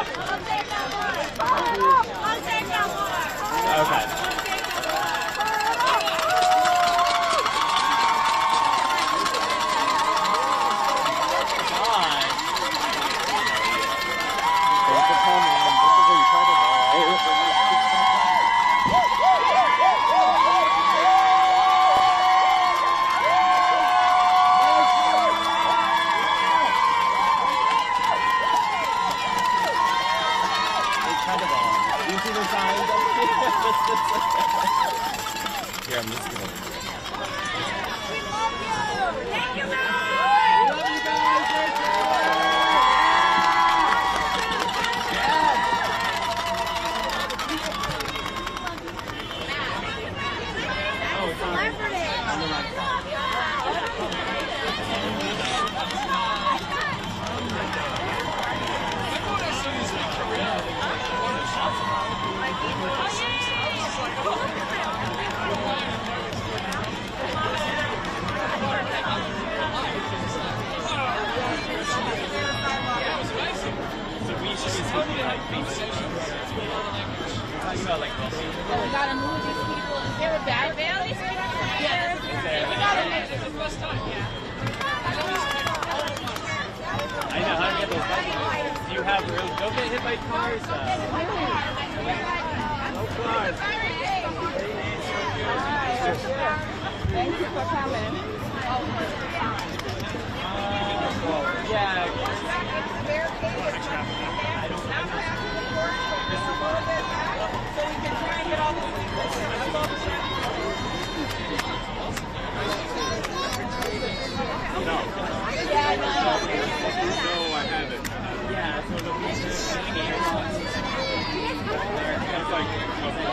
Okay. Here, I'm just gonna. We love you! Thank you, guys! We love you guys! We gotta move these people. Is there a bag there? Yes. We gotta make this the first time. I know how to get those buttons. Do you have real? Don't get hit by cars. No cars. Thank you for coming. Yeah. So we can try and get all the people. No. Yeah, no. No, I haven't. Yeah, so the pieces. It's like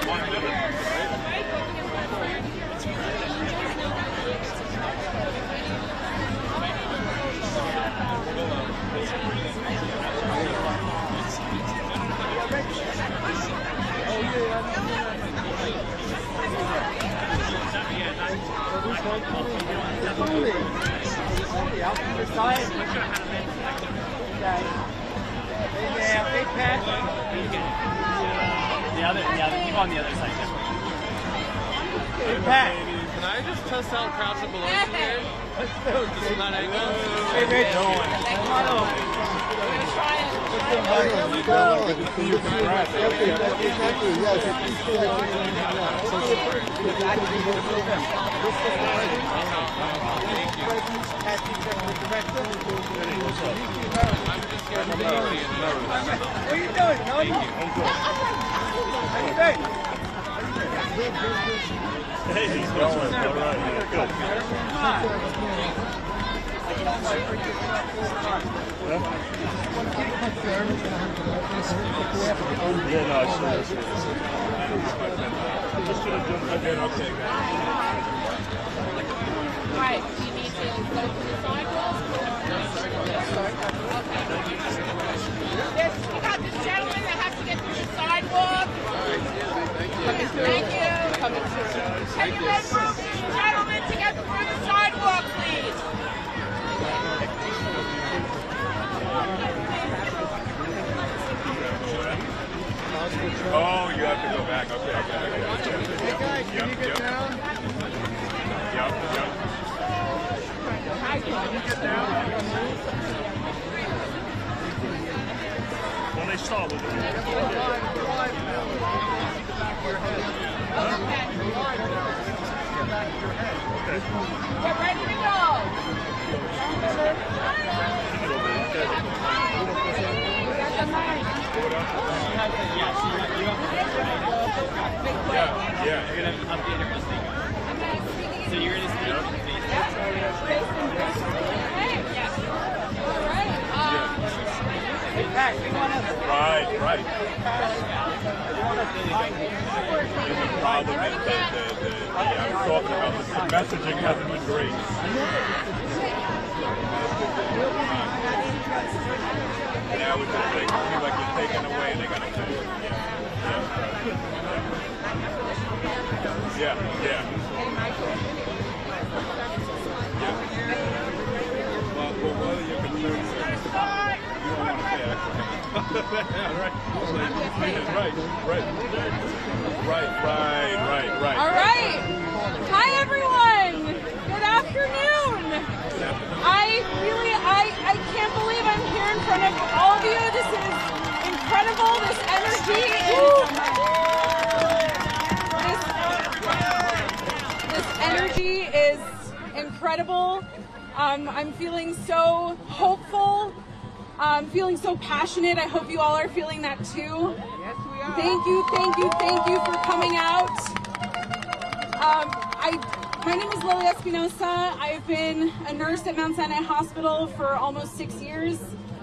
1 minute, right? Keep on the other side. Hey, Pat. Can I just test out crouch and below today? Just from that angle? Hey, Rich. Come on over. What are you doing? No, Thank you. How you doing? Hey, he's going. All right. Good. Yeah, no, sure. Just should have done again. Okay. Right. Do you need to go to the sidewalk? Okay. We got this gentleman that has to get through the sidewalk. Thank you. Coming through. Can you guys move these gentlemen to get through the sidewalk, please? Oh, you have to go back. Okay. Hey guys, can you get down? Yep. Can you get down? When they start with it. Get ready to go. Yeah. You're gonna update everyone's thing. So you're gonna speak. Right. There's a problem that I'm talking about. The messaging hasn't been great. Now it's just like, like you're taking away and they're gonna kill you. Yeah. Well, what are your concerns? You don't want to pay extra. Right. All right. Hi, everyone. Good afternoon. I can't believe I'm here in front of all of you. This is incredible. This energy is incredible. I'm feeling so hopeful. I'm feeling so passionate. I hope you all are feeling that too. Yes, we are. Thank you for coming out. My name is Lily Espinosa. I've been a nurse at Mount Sinai Hospital for almost 6 years.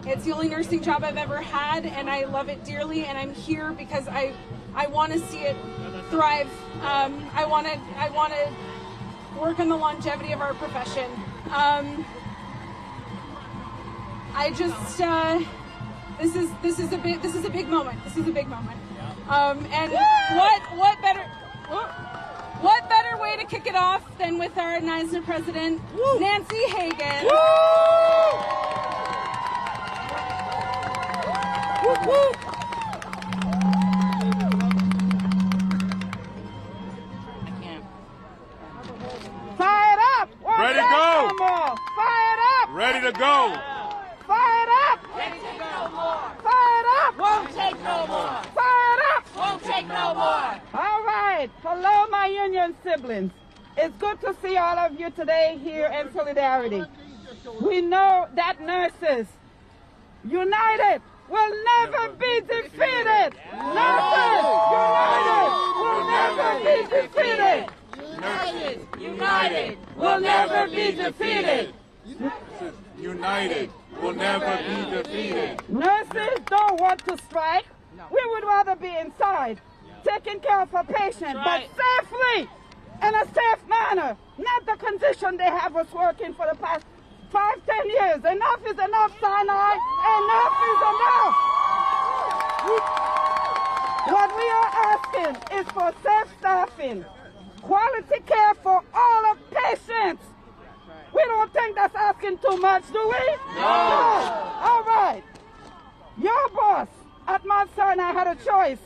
It's the only nursing job I've ever had, and I love it dearly. And I'm here because I want to see it thrive. I want to work on the longevity of our profession. This is a big moment. This is a big moment. And what better way to kick it off than with our NISNA president, Nancy Hagen. Fire up! Ready to go! Fire up! Ready to go! Fire up! Can't take no more. Fire up! Won't take no more. Fire up! Won't take no more. All right. Hello, my union siblings. It's good to see all of you today here in solidarity. We know that nurses united will never be defeated. Nurses united will never be defeated. United will never be defeated. Nurses don't want to strike. We would rather be inside, taking care of a patient, but safely, in a safe manner, not the condition they have us working for the past 5-10 years. Enough is enough, Sinai. Enough is enough. What we are asking is for safe staffing, quality care for all of patients. We don't think that's asking too much, do we? No. All right. Your boss at Mount Sinai had a choice.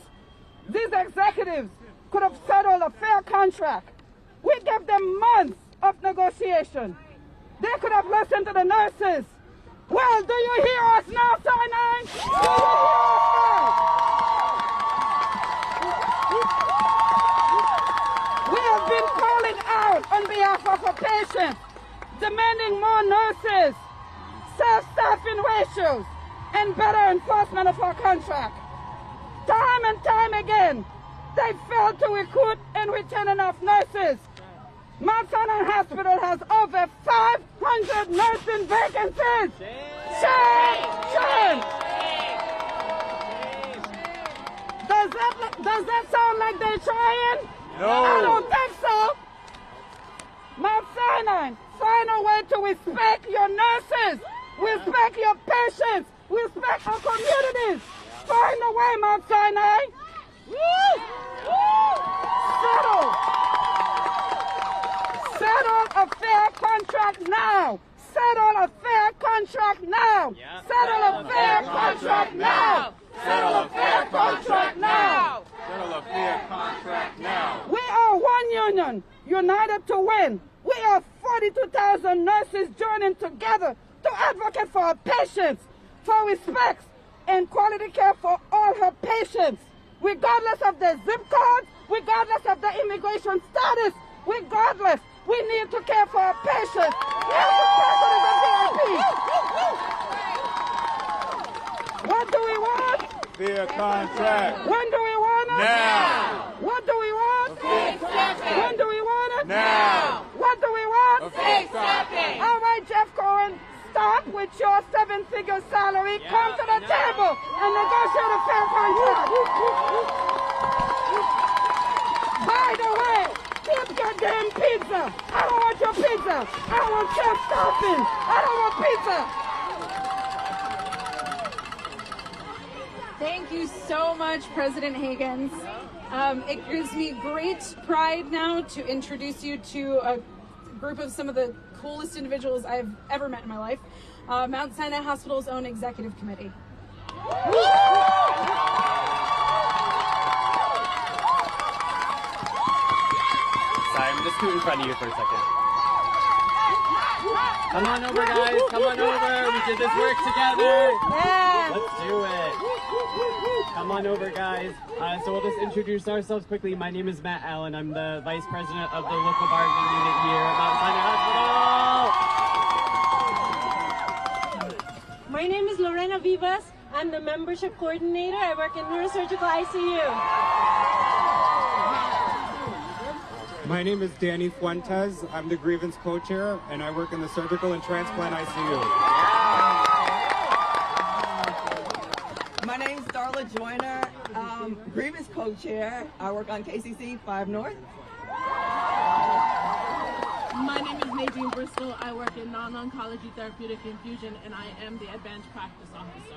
These executives could have settled a fair contract. We gave them months of negotiation. They could have listened to the nurses. Well, do you hear us now, Sinai? Do you hear us now? We have been calling out on behalf of our patients, demanding more nurses, self-staffing ratios, and better enforcement of our contract. Time and time again, they failed to recruit and retain enough nurses. Mount Sinai Hospital has over 500 nursing vacancies. Shame! Does that sound like they're trying? No. I don't think so. Mount Sinai, find a way to respect your nurses, respect your patients, respect our communities. Find a way, Mount Sinai. Settle a fair contract now. Settle a fair contract now. Settle a fair contract now. Settle a fair contract now. Settle a fair contract now. We are one union, united to win. We are 42,000 nurses joining together to advocate for our patients, for respect and quality care for all her patients, regardless of their zip code, regardless of their immigration status, regardless. We need to care for our patients. Every person is a VIP. What do we want? Fair contract. When do we want it? Now. What do we want? When do we want it? Now. What do we want? Fair contract. All right, Jeff Cohen, stop with your 7-figure salary. Come to the table and negotiate a fair contract. By the way, keep your damn pizza. I don't want your pizza. I want self-stuffing. I don't want pizza. Thank you so much, President Hagens. It gives me great pride now to introduce you to a group of some of the coolest individuals I've ever met in my life. Mount Sinai Hospital's own executive committee. scoot in front of you for a second. Come on over, guys. Come on over. We did this work together. Yeah. Let's do it. Come on over, guys. So we'll just introduce ourselves quickly. My name is Matt Allen. I'm the Vice President of the local bargaining unit here at Mount Sinai Hospital. My name is Lorena Vivas. I'm the membership coordinator. I work in neurosurgical ICU. My name is Danny Fuentes. I'm the grievance co-chair, and I work in the surgical and transplant ICU. My name's Darla Joyner, grievance co-chair. I work on KCC 5 North. My name is Nadine Bristol. I work in non-oncology therapeutic infusion, and I am the advanced practice officer.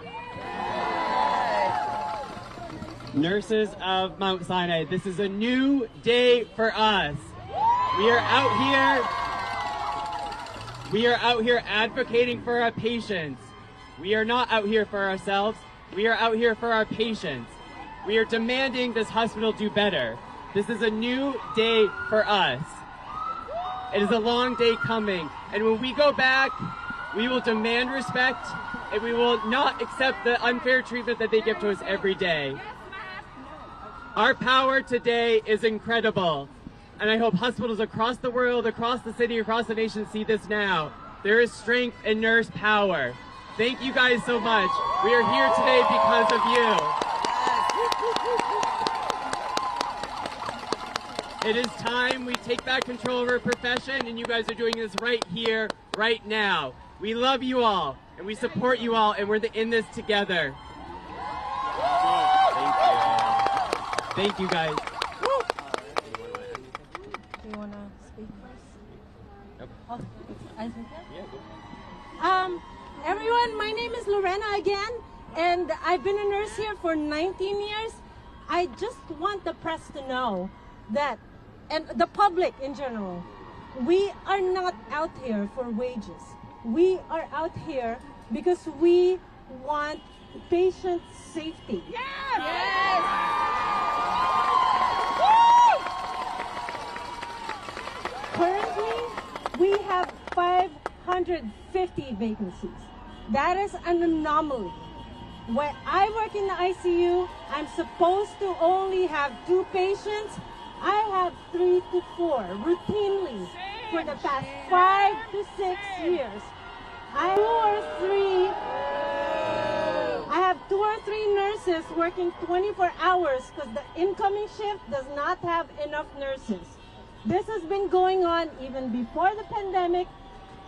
Nurses of Mount Sinai, this is a new day for us. We are out here advocating for our patients. We are not out here for ourselves. We are out here for our patients. We are demanding this hospital do better. This is a new day for us. It is a long day coming, and when we go back, we will demand respect, and we will not accept the unfair treatment that they give to us every day. Our power today is incredible, and I hope hospitals across the world, across the city, across the nation see this now. There is strength in nurse power. Thank you guys so much. We are here today because of you. It is time we take back control of our profession, and you guys are doing this right here, right now. We love you all, and we support you all, and we're in this together. Thank you. Thank you, guys. Do you want to speak first? Nope. Oh, I think Yeah, go. Everyone, my name is Lorena again, and I've been a nurse here for 19 years. I just want the press to know that, and the public in general, we are not out here for wages. We are out here because we want patient safety. Yes! Yes! Currently, we have 550 vacancies. That is an anomaly. When I work in the ICU, I'm supposed to only have 2 patients. I have 3 to 4 routinely for the past 5 to 6 years. I have 2 or 3 nurses working 24 hours because the incoming shift does not have enough nurses. This has been going on even before the pandemic,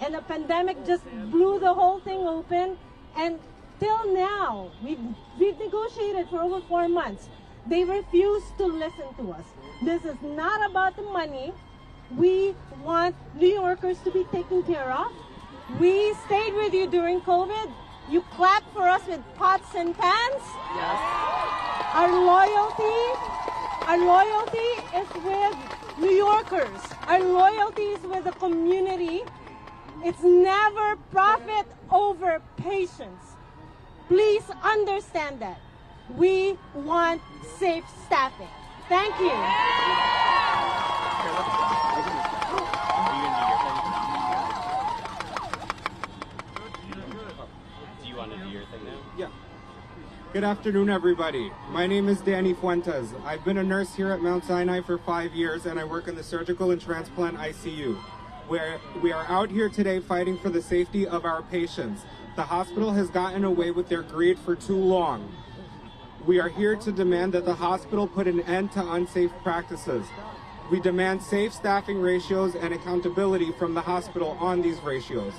and the pandemic just blew the whole thing open. And till now, we've negotiated for over 4 months. They refuse to listen to us. This is not about the money. We want New Yorkers to be taken care of. We stayed with you during COVID. You clapped for us with pots and pans. Yes. Our loyalty is with New Yorkers. Our loyalty is with the community. It's never profit over patients. Please understand that. We want safe staffing. Thank you. Do you want to do your thing now? Yeah. Good afternoon, everybody. My name is Danny Fuentes. I've been a nurse here at Mount Sinai for 5 years, and I work in the surgical and transplant ICU, where we are out here today fighting for the safety of our patients. The hospital has gotten away with their greed for too long. We are here to demand that the hospital put an end to unsafe practices. We demand safe staffing ratios and accountability from the hospital on these ratios.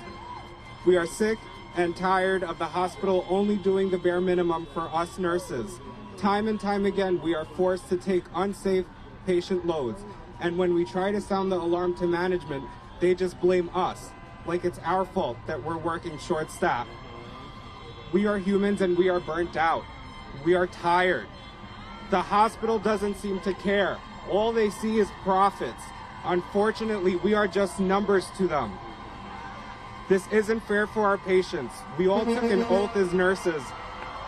We are sick and tired of the hospital only doing the bare minimum for us nurses. Time and time again, we are forced to take unsafe patient loads. And when we try to sound the alarm to management, they just blame us, like it's our fault that we're working short-staffed. We are humans and we are burnt out. We are tired. The hospital doesn't seem to care. All they see is profits. Unfortunately, we are just numbers to them. This isn't fair for our patients. We all took an oath as nurses,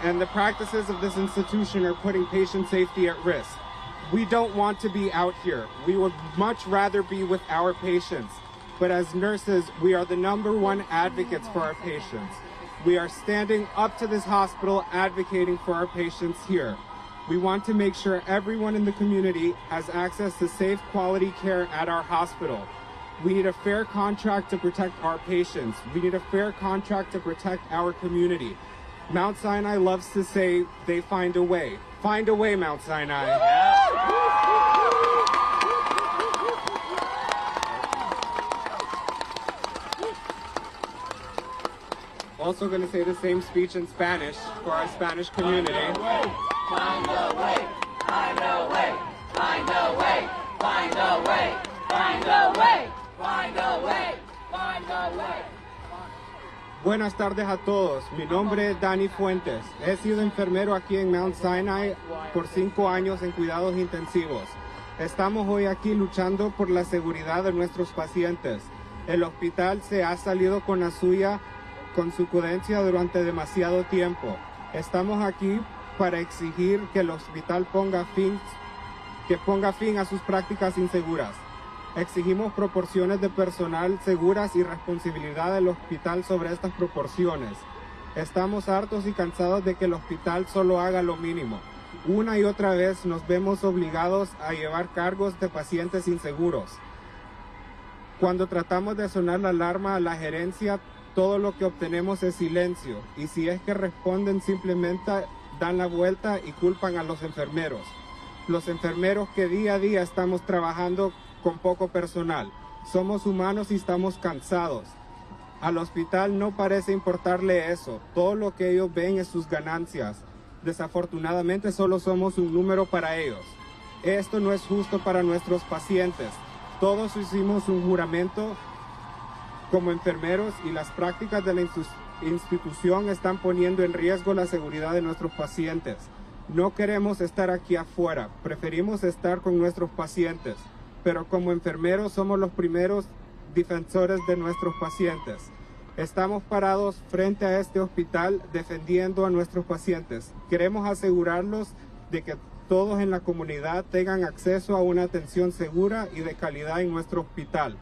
and the practices of this institution are putting patient safety at risk. We don't want to be out here. We would much rather be with our patients. But as nurses, we are the #1 advocates for our patients. We are standing up to this hospital advocating for our patients here. We want to make sure everyone in the community has access to safe, quality care at our hospital. We need a fair contract to protect our patients. We need a fair contract to protect our community. Mount Sinai loves to say they find a way. Find a way, Mount Sinai. Also going to say the same speech in Spanish for our Spanish community. Find a way, find a way, find a way, find a way, find a way, find a way, find a way. Buenas tardes a todos. Mi nombre es Dani Fuentes. He sido enfermero aquí en Mount Sinai por 5 años en cuidados intensivos. Estamos hoy aquí luchando por la seguridad de nuestros pacientes. El hospital se ha salido con la suya con su prudencia durante demasiado tiempo. Estamos aquí para exigir que el hospital ponga fin a sus prácticas inseguras. Exigimos proporciones de personal seguras y responsabilidad del hospital sobre estas proporciones. Estamos hartos y cansados de que el hospital solo haga lo mínimo. Una y otra vez nos vemos obligados a llevar cargos de pacientes inseguros. Cuando tratamos de sonar la alarma a la gerencia, todo lo que obtenemos es silencio. Y si es que responden, simplemente dan la vuelta y culpan a los enfermeros. Los enfermeros que día a día estamos trabajando con poco personal. Somos humanos y estamos cansados. Al hospital no parece importarle eso. Todo lo que ellos ven es sus ganancias. Desafortunadamente solo somos un número para ellos. Esto no es justo para nuestros pacientes. Todos hicimos un juramento como enfermeros y las prácticas de la institución están poniendo en riesgo la seguridad de nuestros pacientes. No queremos estar aquí afuera, preferimos estar con nuestros pacientes, pero como enfermeros somos los primeros defensores de nuestros pacientes. Estamos parados frente a este hospital defendiendo a nuestros pacientes. Queremos asegurarlos de que todos en la comunidad tengan acceso a una atención segura y de calidad en nuestro hospital.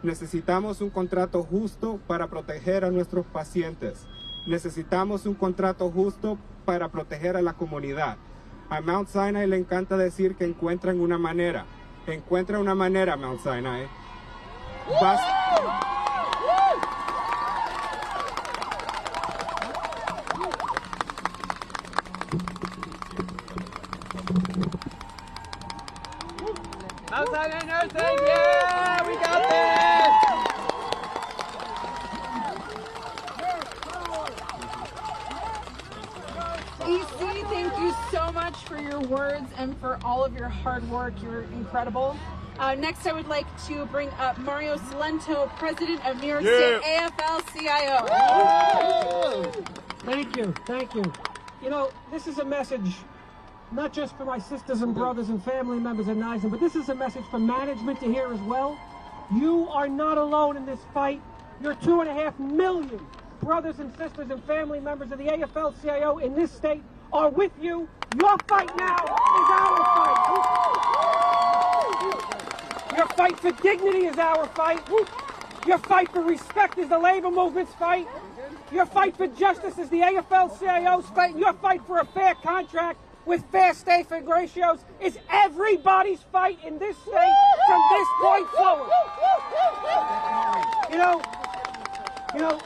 Necesitamos un contrato justo para proteger a nuestros pacientes. Necesitamos un contrato justo para proteger a la comunidad. A Mount Sinai le encanta decir que encuentran una manera. Encuentra una manera, Mount Sinai. Mount Sinai nursing, yeah, we got this! EC, thank you so much for your words and for all of your hard work. You're incredible. Next, I would like to bring up Mario Salento, President of New York State AFL-CIO. Thank you, thank you. You know, this is a message not just for my sisters and brothers and family members in Eisen, but this is a message for management to hear as well. You are not alone in this fight. Your 2.5 million brothers and sisters and family members of the AFL-CIO in this state are with you. Your fight now is our fight. Your fight for dignity is our fight. Your fight for respect is the labor movement's fight. Your fight for justice is the AFL-CIO's fight. Your fight for a fair contract with fair staffing ratios is everybody's fight in this state from this point forward. You know,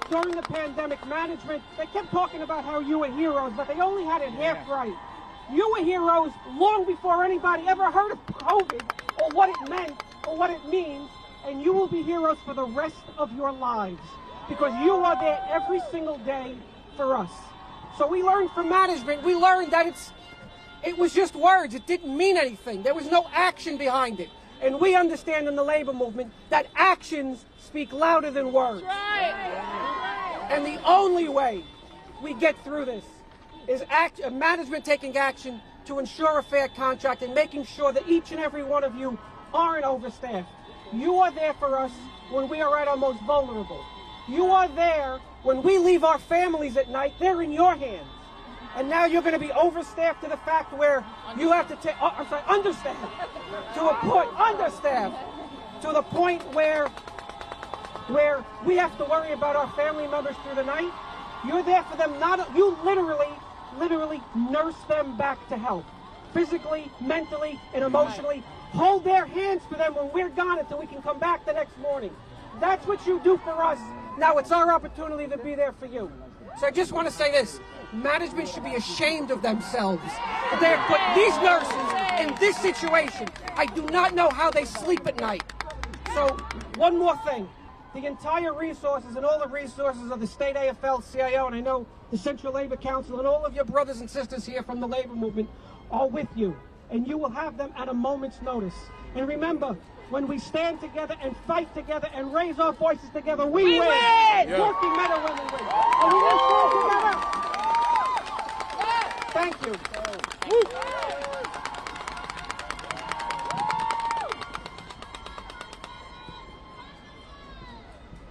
during the pandemic management, they kept talking about how you were heroes, but they only had it half right. You were heroes long before anybody ever heard of COVID or what it meant or what it means, and you will be heroes for the rest of your lives because you are there every single day for us. So we learned from management, we learned that it was just words, it didn't mean anything. There was no action behind it. And we understand in the labor movement that actions speak louder than words. Right. And the only way we get through this is management taking action to ensure a fair contract and making sure that each and every one of you aren't overstaffed. You are there for us when we are at our most vulnerable. You are there when we leave our families at night. They're in your hands. And now you're going to be overstaffed to the fact where you have to take, understaffed. To a point, understaffed. To the point where we have to worry about our family members through the night. You're there for them, you literally nurse them back to health. Physically, mentally, and emotionally. Hold their hands for them when we're gone until we can come back the next morning. That's what you do for us. Now it's our opportunity to be there for you. So I just want to say this. Management should be ashamed of themselves. They put these nurses in this situation. I do not know how they sleep at night. So one more thing. The entire resources and all the resources of the state AFL-CIO, and I know the Central Labor Council and all of your brothers and sisters here from the labor movement are with you. And you will have them at a moment's notice. And remember, when we stand together and fight together and raise our voices together, we win! Yeah. Working men and women win. And we just stand together. Thank you.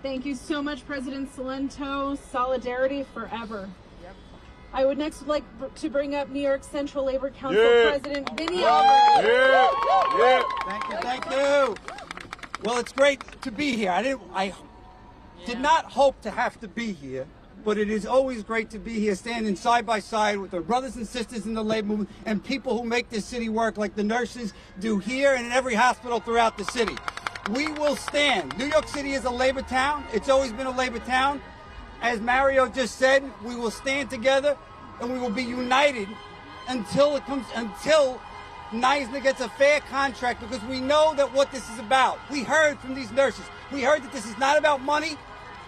Thank you so much, President Salento. Solidarity forever. I would next like to bring up New York Central Labor Council President Vinny Alvarez. Thank you. Well, it's great to be here. I did not hope to have to be here, but it is always great to be here, standing side by side with our brothers and sisters in the labor movement and people who make this city work, like the nurses do here and in every hospital throughout the city. We will stand. New York City is a labor town. It's always been a labor town. As Mario just said, we will stand together and we will be united until Neisner gets a fair contract, because we know that what this is about. We heard from these nurses. We heard that this is not about money,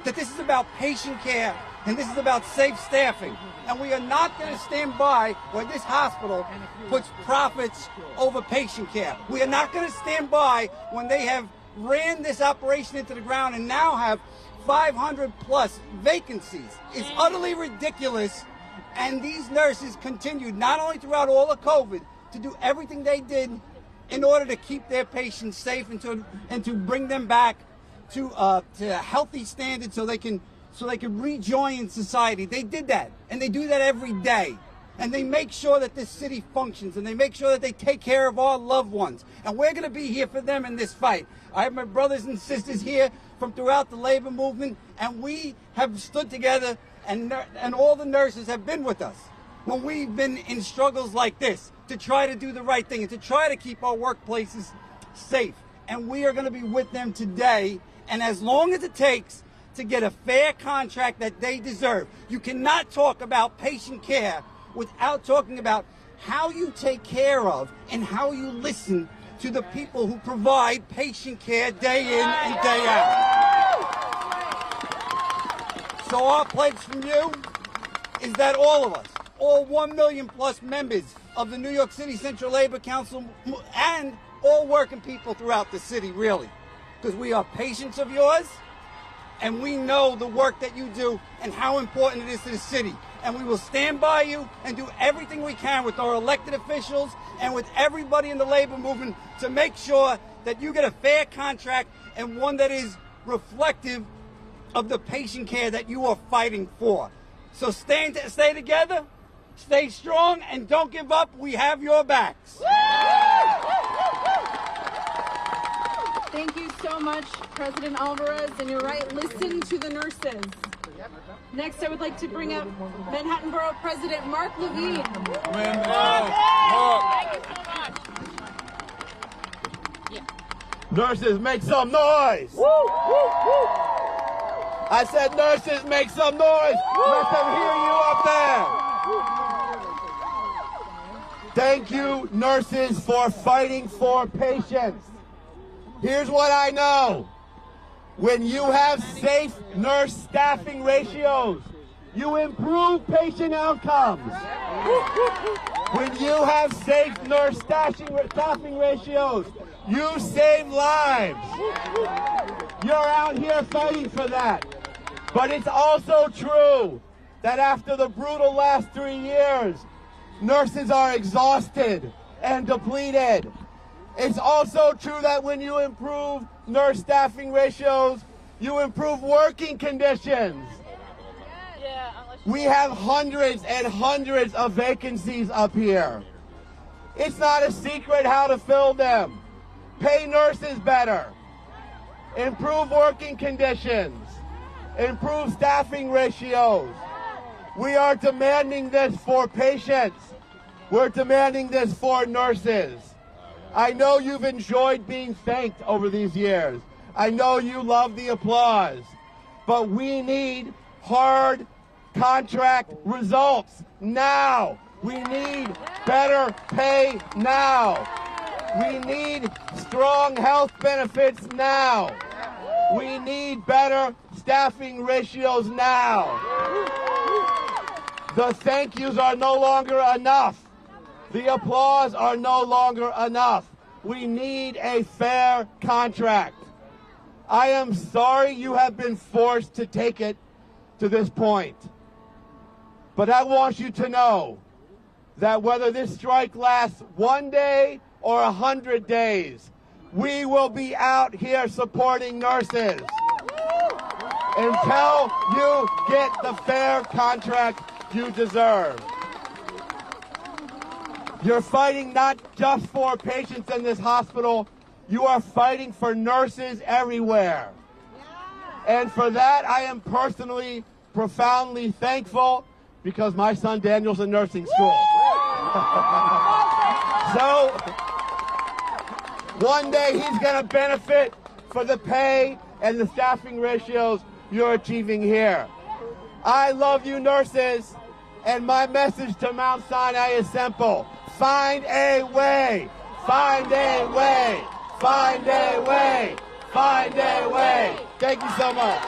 that this is about patient care, and this is about safe staffing. And we are not going to stand by when this hospital puts profits over patient care. We are not going to stand by when they have ran this operation into the ground and now have 500 plus vacancies. It's utterly ridiculous. And these nurses continued, not only throughout all of COVID, to do everything they did in order to keep their patients safe and to bring them back to a healthy standard so they can rejoin society. They did that, and they do that every day. And they make sure that this city functions, and they make sure that they take care of our loved ones. And we're going to be here for them in this fight. I have my brothers and sisters here from throughout the labor movement, and we have stood together, and all the nurses have been with us when we've been in struggles like this to try to do the right thing and to try to keep our workplaces safe. And we are going to be with them today, and as long as it takes to get a fair contract that they deserve. You cannot talk about patient care without talking about how you take care of and how you listen to the people who provide patient care day in and day out. So our pledge from you is that all of us, all 1 million plus members of the New York City Central Labor Council and all working people throughout the city, really, because we are patients of yours, and we know the work that you do and how important it is to the city. And we will stand by you and do everything we can with our elected officials and with everybody in the labor movement to make sure that you get a fair contract and one that is reflective of the patient care that you are fighting for. So stay together, stay strong, and don't give up. We have your backs. Thank you so much, President Alvarez. And you're right, listen to the nurses. Next, I would like to bring up Manhattan Borough President Mark Levine. Thank you so much. Nurses, make some noise! Woo, woo, woo. I said nurses, make some noise! Let them hear you up there! Thank you, nurses, for fighting for patients. Here's what I know. When you have safe nurse staffing ratios, you improve patient outcomes. When you have safe nurse staffing ratios, you save lives. You're out here fighting for that. But it's also true that after the brutal last 3 years, nurses are exhausted and depleted. It's also true that when you improve nurse staffing ratios, you improve working conditions. Yeah, unless We have hundreds and hundreds of vacancies up here. It's not a secret how to fill them. Pay nurses better. Improve working conditions. Improve staffing ratios. We are demanding this for patients. We're demanding this for nurses. I know you've enjoyed being thanked over these years. I know you love the applause. But we need hard contract results now. We need better pay now. We need strong health benefits now. We need better staffing ratios now. The thank yous are no longer enough. The applause are no longer enough. We need a fair contract. I am sorry you have been forced to take it to this point. But I want you to know that whether this strike lasts 1 day or 100 days, we will be out here supporting nurses until you get the fair contract you deserve. You're fighting not just for patients in this hospital, you are fighting for nurses everywhere. And for that, I am personally profoundly thankful because my son Daniel's in nursing school. So, one day he's going to benefit for the pay and the staffing ratios you're achieving here. I love you, nurses, and my message to Mount Sinai is simple. Find a way. Find a way. Find a way. Find a way. Thank you so much.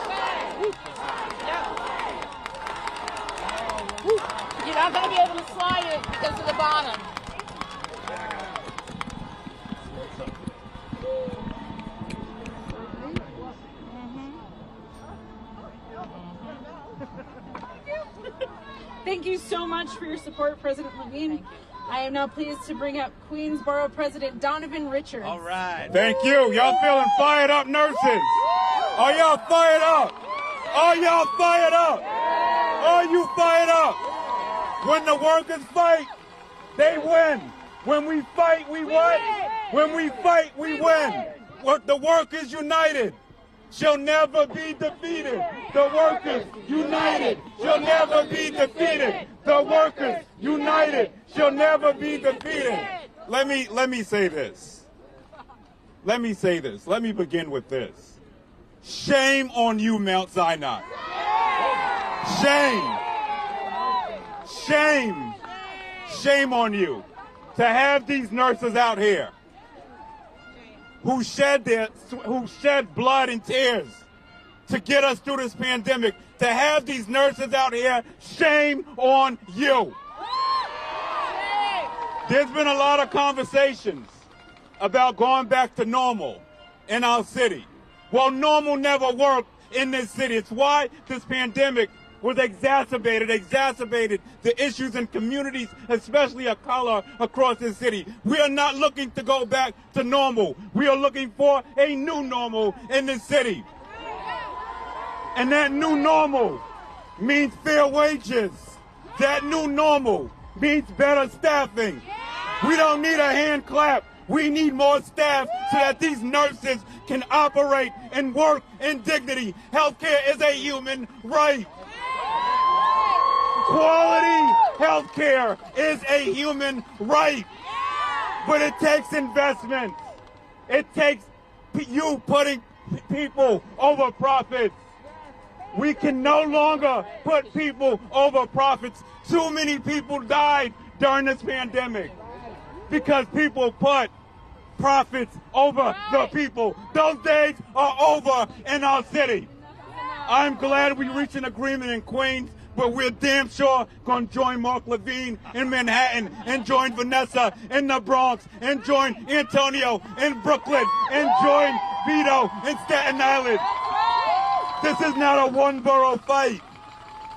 You're not going to be able to slide it because of the bottom. Thank you so much for your support, President Levine. I am now pleased to bring up Queensborough President Donovan Richards. All right. Thank you. Y'all feeling fired up, nurses? Are y'all fired up? Are y'all fired up? Are you fired up? When the workers fight, they win. When we fight, we what? When we fight, we win. The workers united shall never be defeated. The workers united shall never be defeated. The workers united shall never be defeated. Let me say this. Let me say this. Let me begin with this. Shame on you, Mount Sinai. Shame. Shame. Shame on you to have these nurses out here who shed blood and tears to get us through this pandemic. To have these nurses out here, shame on you. There's been a lot of conversations about going back to normal in our city. Well, normal never worked in this city. It's why this pandemic was exacerbated the issues in communities, especially of color, across this city. We are not looking to go back to normal. We are looking for a new normal in this city. And that new normal means fair wages. That new normal means better staffing. We don't need a hand clap. We need more staff so that these nurses can operate and work in dignity. Healthcare is a human right. Quality healthcare is a human right. But it takes investment. It takes you putting people over profits. We can no longer put people over profits. Too many people died during this pandemic because people put profits over the people. Those days are over in our city. I'm glad we reached an agreement in Queens, but we're damn sure going to join Mark Levine in Manhattan and join Vanessa in the Bronx and join Antonio in Brooklyn and join Vito in Staten Island. This is not a one-borough fight.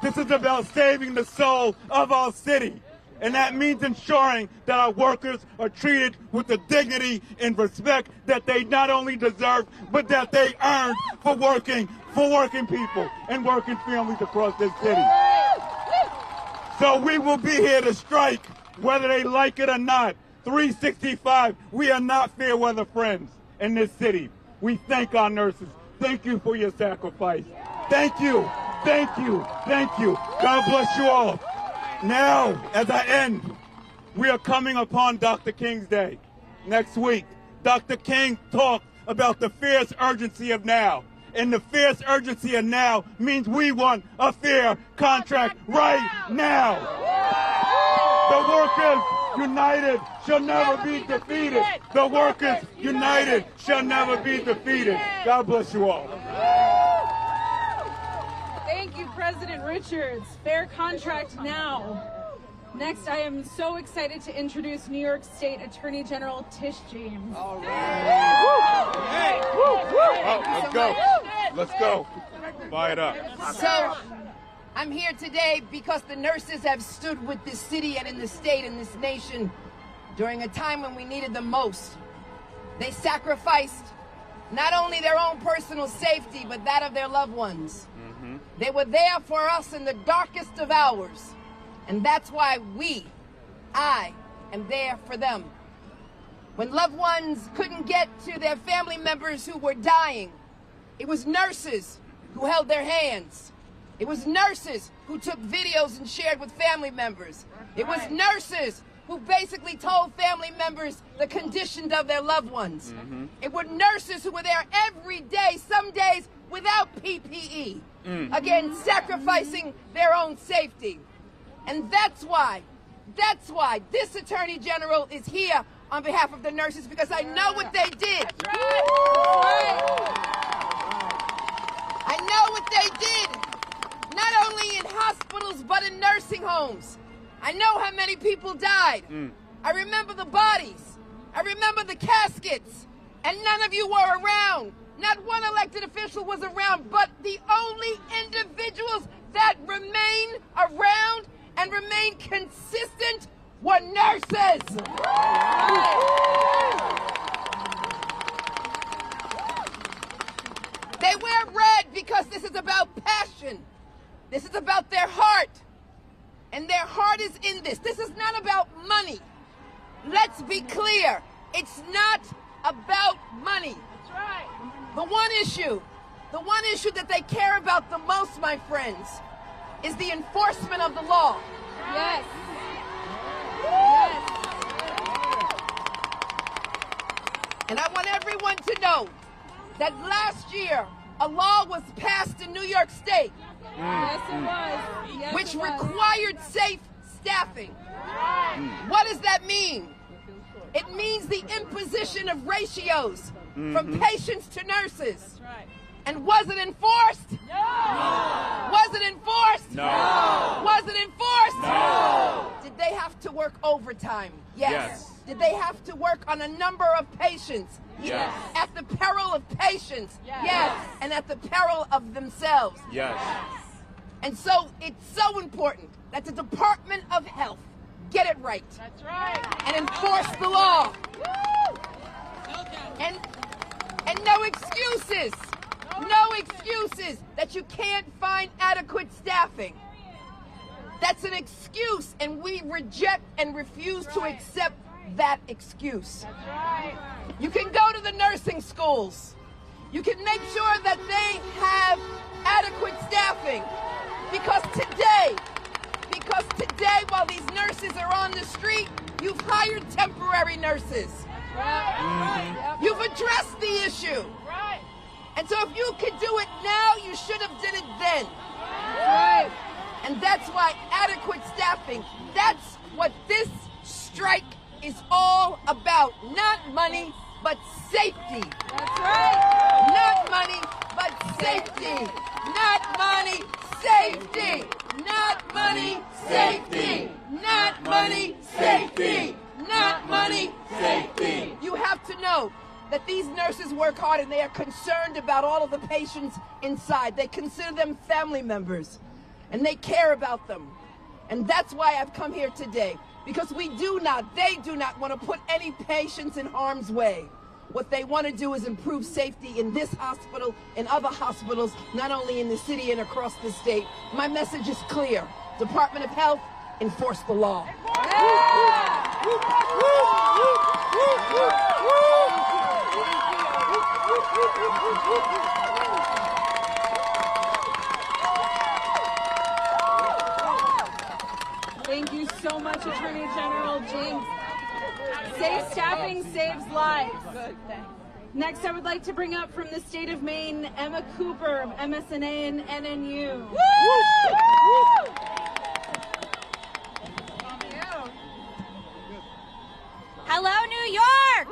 This is about saving the soul of our city. And that means ensuring that our workers are treated with the dignity and respect that they not only deserve, but that they earned for working people and working families across this city. So we will be here to strike, whether they like it or not. 365, we are not fair weather friends in this city. We thank our nurses. Thank you for your sacrifice. Thank you, thank you, thank you. God bless you all. Now, as I end, we are coming upon Dr. King's Day next week. Dr. King talked about the fierce urgency of now. And the fierce urgency of now means we want a fair contract right now. The workers united shall never be defeated. The workers united shall never be defeated. God bless you all. Thank you, President Richards. Fair contract now. Next, I am so excited to introduce New York State Attorney General Tish James. All right. Let's go. Let's go. Fire it up. So, I'm here today because the nurses have stood with this city and in this state and this nation during a time when we needed them most. They sacrificed not only their own personal safety, but that of their loved ones. They were there for us in the darkest of hours. And that's why I am there for them. When loved ones couldn't get to their family members who were dying, it was nurses who held their hands. It was nurses who took videos and shared with family members. It was nurses who basically told family members the condition of their loved ones. It were nurses who were there every day, some days without PPE. Again, sacrificing their own safety. And that's why this Attorney General is here on behalf of the nurses, because I know what they did. I know what they did, not only in hospitals, but in nursing homes. I know how many people died. I remember the bodies. I remember the caskets. And none of you were around. Not one elected official was around, but the only individuals that remain around and remain consistent were nurses. They wear red because this is about passion. This is about their heart. And their heart is in this. This is not about money. Let's be clear. It's not about money. That's right. The one issue that they care about the most, my friends, is the enforcement of the law. Yes. Yes. And I want everyone to know that last year a law was passed in New York State. Yes, it was. Yes, which it was. required safe staffing. What does that mean? It means the imposition of ratios from patients to nurses. And was it enforced? No. Was it enforced? No. Was it enforced? No. Did they have to work overtime? Yes. Did they have to work on a number of patients? Yes. At the peril of patients? Yes. And at the peril of themselves? Yes. And so it's so important that the Department of Health get it right. That's right. And enforce the law. And no excuses. No excuses that you can't find adequate staffing. That's an excuse, and we reject and refuse to accept that excuse. That's right. You can go to the nursing schools. You can make sure that they have adequate staffing. Because today, while these nurses are on the street, you've hired temporary nurses. Right. You've addressed the issue. Right. And so if you could do it now, you should have did it then. Right. And that's why adequate staffing, that's what this strike is all about. Not money, but safety. That's right. Not money, but safety. Not money, safety. Not money, safety. Not money, safety. Not money, safety. You have to know that these nurses work hard and they are concerned about all of the patients inside. They consider them family members and they care about them. And that's why I've come here today, because they do not want to put any patients in harm's way. What they want to do is improve safety in this hospital and other hospitals, not only in the city and across the state. My message is clear. Department of Health, enforce the law. Thank you so much, Attorney General James. Safe staffing saves lives. Next, I would like to bring up from the state of Maine, Emma Cooper of MSNA and NNU. Hello, New York!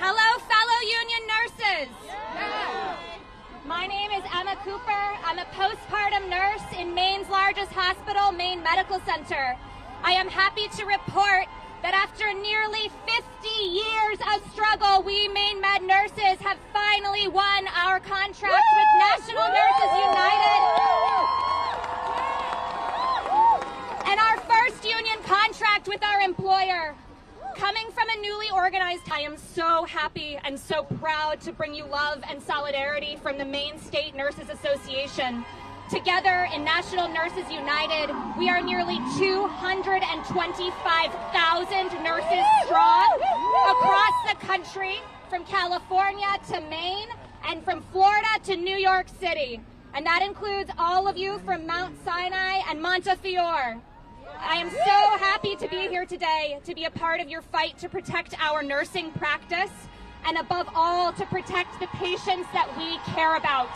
Hello, fellow union nurses! My name is Emma Cooper. I'm a postpartum nurse in Maine's largest hospital, Maine Medical Center. I am happy to report that after nearly 50 years of struggle, we Maine Med nurses have finally won our contract with National Nurses United. And our first union contract with our employer. Coming from a newly organized, I am so happy and so proud to bring you love and solidarity from the Maine State Nurses Association. Together in National Nurses United, we are nearly 225,000 nurses strong across the country, from California to Maine and from Florida to New York City. And that includes all of you from Mount Sinai and Montefiore. I am so happy to be here today to be a part of your fight to protect our nursing practice and above all to protect the patients that we care about.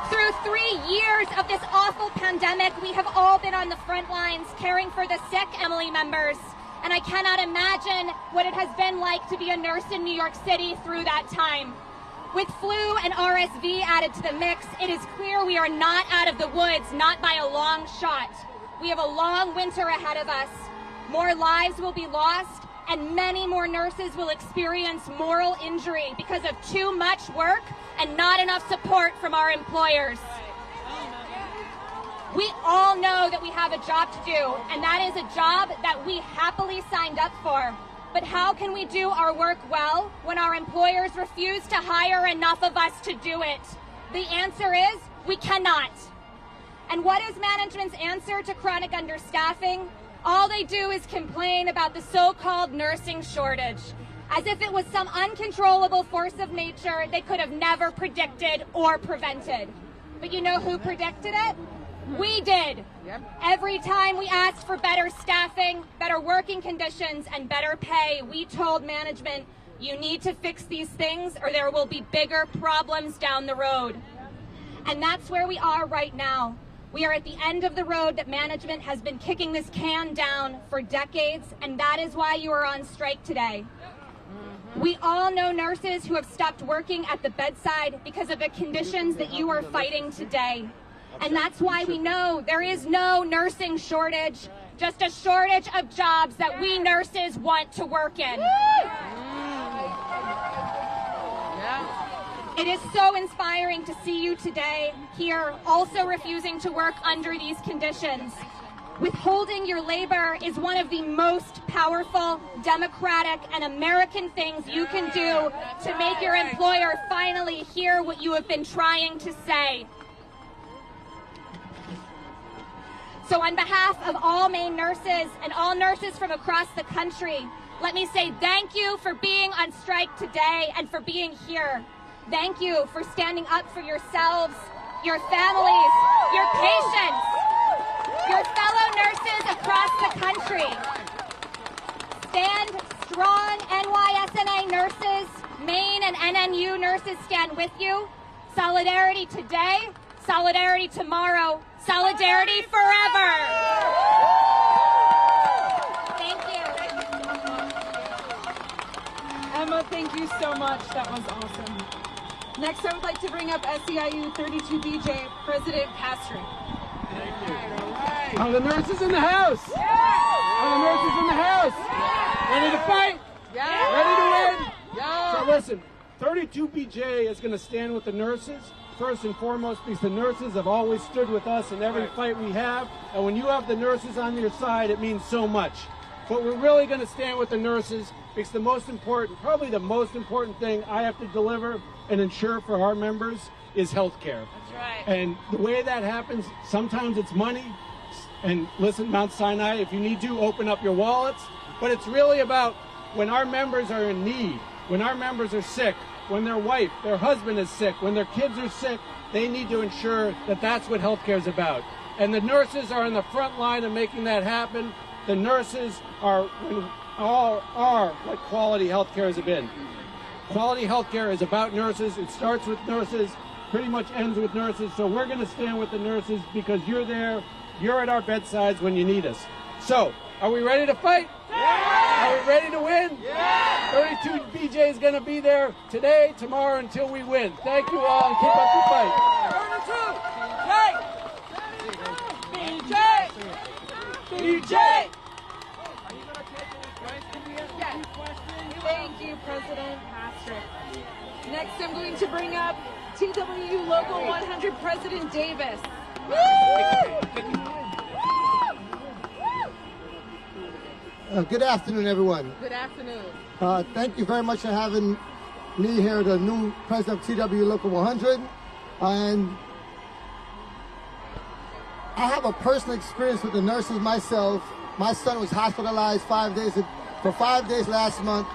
Through 3 years of this awful pandemic, we have all been on the front lines caring for the sick Emily members. And I cannot imagine what it has been like to be a nurse in New York City through that time. With flu and RSV added to the mix, it is clear we are not out of the woods, not by a long shot. We have a long winter ahead of us. More lives will be lost, and many more nurses will experience moral injury because of too much work and not enough support from our employers. We all know that we have a job to do, and that is a job that we happily signed up for. But how can we do our work well when our employers refuse to hire enough of us to do it? The answer is we cannot. And what is management's answer to chronic understaffing? All they do is complain about the so-called nursing shortage, as if it was some uncontrollable force of nature they could have never predicted or prevented. But you know who predicted it? We did. Every time we asked for better staffing, better working conditions, and better pay, we told management, you need to fix these things or there will be bigger problems down the road. And that's where we are right now. We are at the end of the road that management has been kicking this can down for decades, and that is why you are on strike today. We all know nurses who have stopped working at the bedside because of the conditions that you are fighting today. And that's why we know there is no nursing shortage, just a shortage of jobs that we nurses want to work in. It is so inspiring to see you today here also refusing to work under these conditions. Withholding your labor is one of the most powerful, democratic, and American things you can do to make your employer finally hear what you have been trying to say. So on behalf of all Maine nurses and all nurses from across the country, let me say thank you for being on strike today and for being here. Thank you for standing up for yourselves, your families, your patients, your fellow nurses across the country. Stand strong, NYSNA nurses, Maine and NNU nurses stand with you. Solidarity today, solidarity tomorrow, solidarity forever. Thank you. Emma, thank you so much. That was awesome. Next, I would like to bring up SEIU 32BJ, President Pastrick. Are the nurses in the house? Are the nurses in the house? Ready to fight? Ready to win? So listen, 32BJ is going to stand with the nurses, first and foremost, because the nurses have always stood with us in every fight we have. And when you have the nurses on your side, it means so much. But we're really going to stand with the nurses because the most important, probably the most important thing I have to deliver and ensure for our members is healthcare. That's right. And the way that happens, sometimes it's money. And listen, Mount Sinai, if you need to, open up your wallets. But it's really about when our members are in need, when our members are sick, when their wife, their husband is sick, when their kids are sick, they need to ensure that that's what healthcare is about. And the nurses are in the front line of making that happen. The nurses are what quality healthcare has been. Quality healthcare is about nurses. It starts with nurses, pretty much ends with nurses. So we're going to stand with the nurses because you're there. You're at our bedsides when you need us. So, are we ready to fight? Yeah! Are we ready to win? Yeah! 32 BJ is going to be there today, tomorrow, until we win. Thank you all, and keep up the fight. 32! BJ! Thank you, President Pastrick. Next, I'm going to bring up TWU Local 100 President Davis. Good afternoon, everyone. Good afternoon. Thank you very much for having me here, the new president of TWU Local 100. And I have a personal experience with the nurses myself. My son was hospitalized for 5 days last month.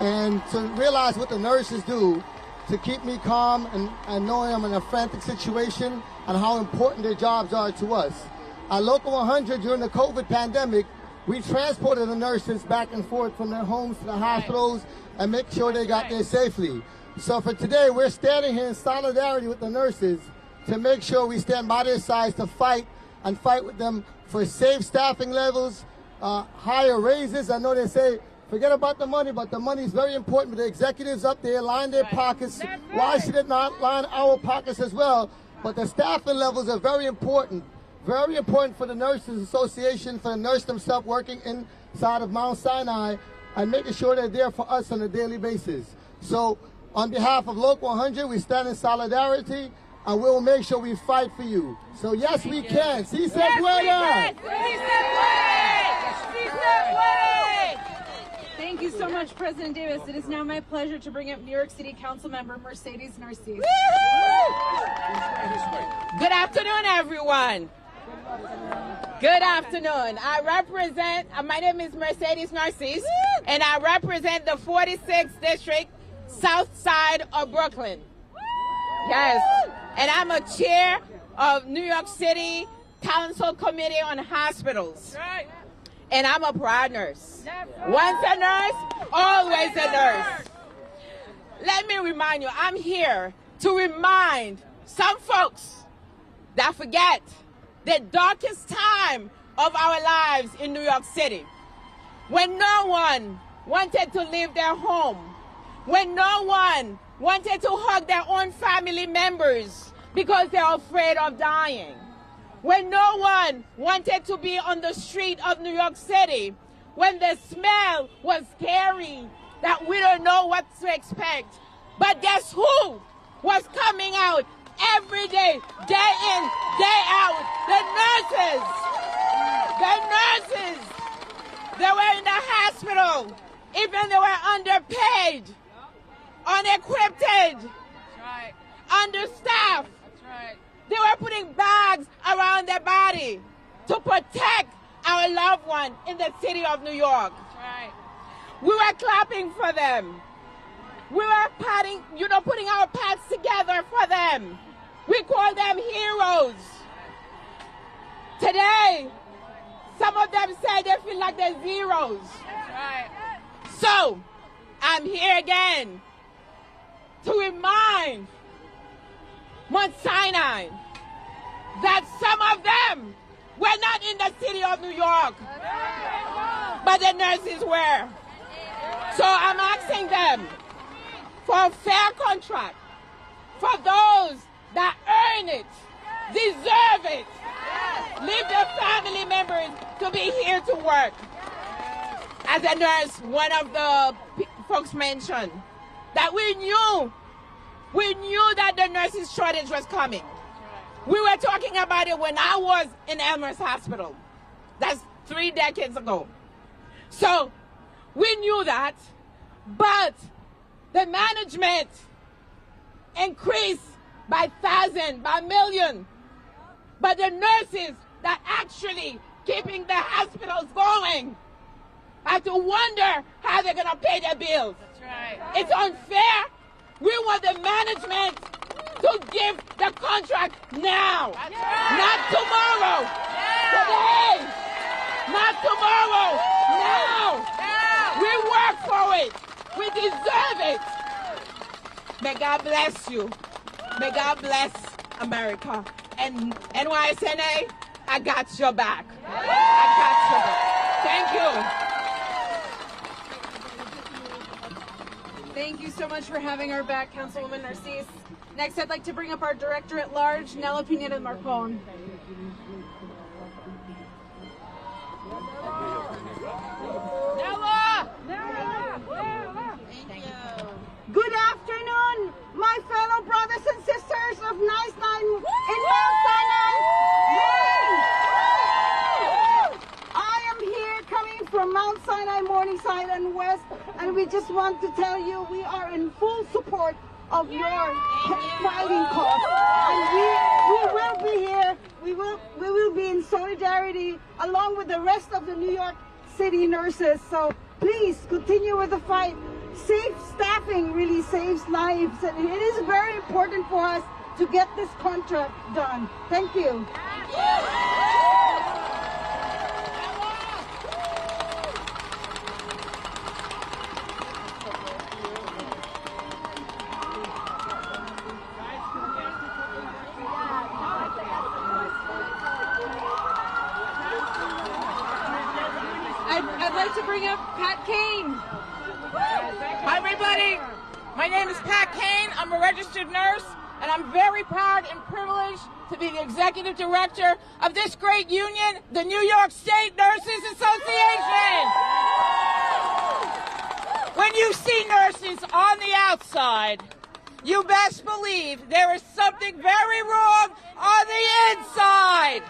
And to realize what the nurses do to keep me calm and knowing I'm in a frantic situation and how important their jobs are to us. At Local 100 during the COVID pandemic, we transported the nurses back and forth from their homes to the hospitals and make sure they got there safely. So for today, we're standing here in solidarity with the nurses to make sure we stand by their sides to fight with them for safe staffing levels, higher raises. I know they say, forget about the money, but the money is very important. But the executives up there line their pockets. Why should it not line our pockets as well? But the staffing levels are very important. Very important for the Nurses Association, for the nurse themselves working inside of Mount Sinai and making sure they're there for us on a daily basis. So on behalf of Local 100, we stand in solidarity and we'll make sure we fight for you. So yes, we can. Si se puede! Thank you so much, President Davis. It is now my pleasure to bring up New York City Council Member Mercedes Narcisse. Good afternoon, everyone. Good afternoon. My name is Mercedes Narcisse, and I represent the 46th District, South Side of Brooklyn. Yes, and I'm a chair of New York City Council Committee on Hospitals. And I'm a proud nurse. Once a nurse, always a nurse. Let me remind you, I'm here to remind some folks that forget the darkest time of our lives in New York City, when no one wanted to leave their home, when no one wanted to hug their own family members because they're afraid of dying, when no one wanted to be on the street of New York City, when the smell was scary, that we don't know what to expect. But guess who was coming out every day, day in, day out? The nurses. The nurses. They were in the hospital. Even they were underpaid, unequipped, understaffed. They were putting bags around their body to protect our loved one in the city of New York. We were clapping for them. We were patting, putting our pats together for them. We call them heroes. Today, some of them say they feel like they're zeros. So, I'm here again to remind Mount Sinai that some of them were not in the city of New York, but the nurses were. So I'm asking them for a fair contract for those that earn it, deserve it, leave their family members to be here to work. As a nurse, one of the folks mentioned that we knew that the nurses shortage was coming. We were talking about it when I was in Elmer's Hospital. That's 3 decades ago. So we knew that, but the management increased by thousand, by million. But the nurses that actually keeping the hospitals going have to wonder how they're going to pay their bills. That's right. It's unfair. We want the management to give the contract now. That's right. Not tomorrow. Yeah. Today. Not tomorrow. Now. Yeah. We work for it. We deserve it. May God bless you. May God bless America. And NYSNA, I got your back. I got your back. Thank you. Thank you so much for having our back, Councilwoman Narcisse. Next, I'd like to bring up our Director at Large, Nella Pineda-Marcon. Nella! Thank you. Good afternoon, my fellow brothers and sisters of Nice Nine in Mount Sinai. I am here coming from Mount Sinai, Morningside, and West, and we just want to tell you we are in full support of your fighting cause. And we will be here. We will be in solidarity along with the rest of the New York City nurses. So please continue with the fight. Safe staffing really saves lives, and it is very important for us to get this contract done. Thank you. I'd like to bring up Pat Kane. Hi, everybody. My name is Pat Kane. I'm a registered nurse, and I'm very proud and privileged to be the executive director of this great union, the New York State Nurses Association. When you see nurses on the outside, you best believe there is something very wrong on the inside.